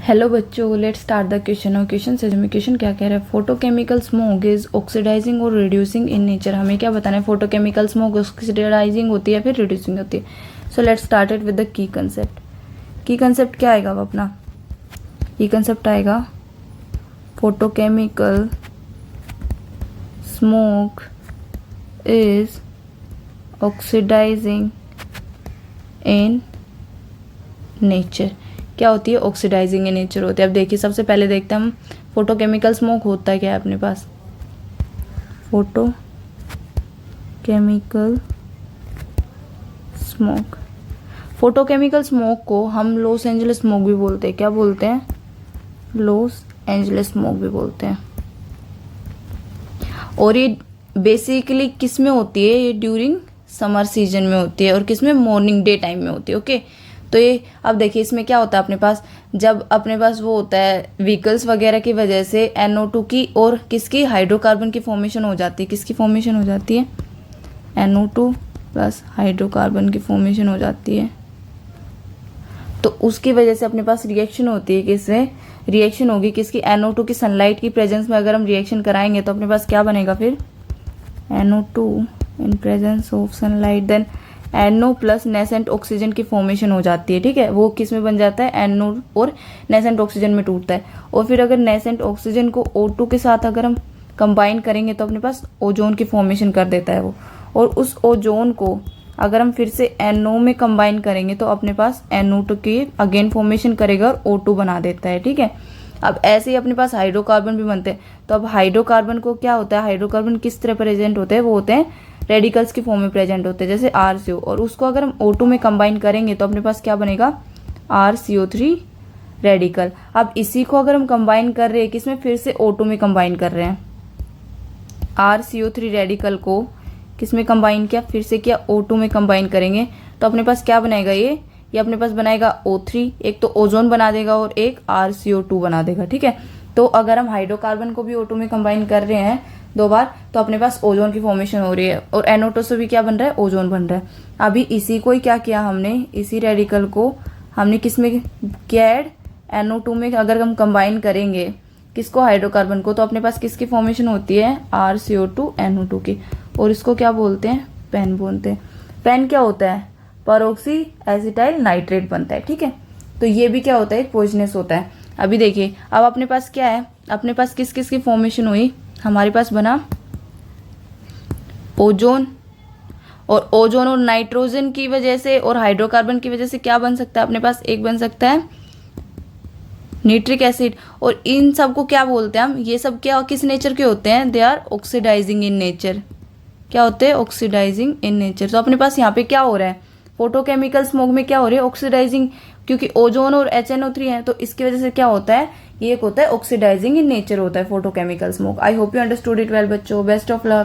Hello बच्चों, let's start the question. और question से क्वेश्चन क्या कह रहा है, फोटोकेमिकल स्मोक इज ऑक्सीडाइजिंग और रिड्यूसिंग इन नेचर। हमें क्या बताना है, फोटोकेमिकल स्मोक ऑक्सीडाइजिंग होती है फिर रिड्यूसिंग होती है। So let's start it with the key concept. Key concept क्या आएगा अब अपना, की कंसेप्ट आएगा photochemical smoke is oxidising in nature. क्या होती है, ऑक्सीडाइजिंग इन नेचर होती है। अब देखिए, सबसे पहले देखते हैं हम फोटोकेमिकल स्मोक होता है क्या है अपने पास। फोटोकेमिकल स्मोक, फोटोकेमिकल स्मोक को हम लॉस एंजलिस स्मोक भी बोलते हैं। क्या बोलते हैं, लॉस एंजलिस स्मोक भी बोलते हैं। और ये बेसिकली किस में होती है, ये ड्यूरिंग समर सीजन में होती है और किस में, मॉर्निंग डे टाइम में होती है। ओके, तो ये अब देखिए इसमें क्या होता है अपने पास, जब अपने पास वो होता है व्हीकल्स वगैरह की वजह से NO2 की और किसकी, हाइड्रोकार्बन की फॉर्मेशन हो जाती है। किसकी फॉर्मेशन हो जाती है, NO2 प्लस हाइड्रोकार्बन की फॉर्मेशन हो जाती है। तो उसकी वजह से अपने पास रिएक्शन होती है, किससे रिएक्शन होगी, किसकी, NO2 की सनलाइट की प्रेजेंस में अगर हम रिएक्शन कराएंगे तो अपने पास क्या बनेगा फिर, NO2 in presence of sunlight, then NO plus nascent oxygen की फॉर्मेशन हो जाती है। ठीक है, वो किस में बन जाता है, NO और नेसेंट ऑक्सीजन में टूटता है। और फिर अगर नेसेंट ऑक्सीजन को O2 के साथ अगर हम कंबाइन करेंगे तो अपने पास ओजोन की फॉर्मेशन कर देता है वो। और उस ओजोन को अगर हम फिर से NO में कंबाइन करेंगे तो अपने पास NO2 की अगेन फॉर्मेशन करेगा और O2 बना देता है। ठीक है, अब ऐसे ही अपने पास हाइड्रोकार्बन भी बनते हैं। तो अब हाइड्रोकार्बन को क्या होता है, हाइड्रोकार्बन किस तरह प्रेजेंट होते हैं, वो होते हैं रेडिकल्स की फॉर्म में प्रेजेंट होते हैं, जैसे RCO। और उसको अगर हम O2 में कंबाइन करेंगे तो अपने पास क्या बनेगा, RCO3 रेडिकल। अब इसी को अगर हम कंबाइन कर रहे हैं किसमें, फिर से O2 में कंबाइन कर रहे हैं, RCO3 रेडिकल को किसमें कंबाइन किया, फिर से किया O2 में कंबाइन करेंगे तो अपने पास क्या बनाएगा, ये अपने पास बनाएगा O3, एक तो ओजोन बना देगा और एक RCO2 बना देगा। ठीक है, तो अगर हम हाइड्रोकार्बन को भी O2 में कंबाइन कर रहे हैं दो बार तो अपने पास ओजोन की फॉर्मेशन हो रही है और NO2 से भी क्या बन रहा है, ओजोन बन रहा है। अभी इसी को ही क्या किया हमने, इसी रेडिकल को हमने किस में किया ऐड, NO2 में अगर हम कंबाइन करेंगे किसको, हाइड्रोकार्बन को, तो अपने पास किसकी फॉर्मेशन होती है, RCO2 NO2 की। और इसको क्या बोलते हैं, पेन बोलते हैं। पेन क्या होता है, परऑक्सी एसिटाइल नाइट्रेट बनता है। ठीक है, तो ये भी क्या होता है, एक पॉइजनस होता है। अभी देखिए, अब अपने पास क्या है, अपने पास किस किस की फॉर्मेशन हुई, हमारे पास बना ओजोन, और ओजोन और नाइट्रोजन की वजह से और हाइड्रोकार्बन की वजह से क्या बन सकता है अपने पास, एक बन सकता है नाइट्रिक एसिड। और इन सब को क्या बोलते हैं हम, ये सब क्या किस नेचर के होते हैं, they are oxidizing in nature. क्या होते हैं, ऑक्सीडाइजिंग इन नेचर। तो अपने पास यहाँ पे क्या हो रहा है, फोटोकेमिकल स्मोक में क्या हो रही है, ऑक्सीडाइजिंग, क्योंकि ओजोन और HNO3 है तो इसकी वजह से क्या होता है, ये एक होता है ऑक्सीडाइजिंग इन नेचर होता है photochemical smoke. I hope you understood it well बच्चों, बेस्ट ऑफ लक।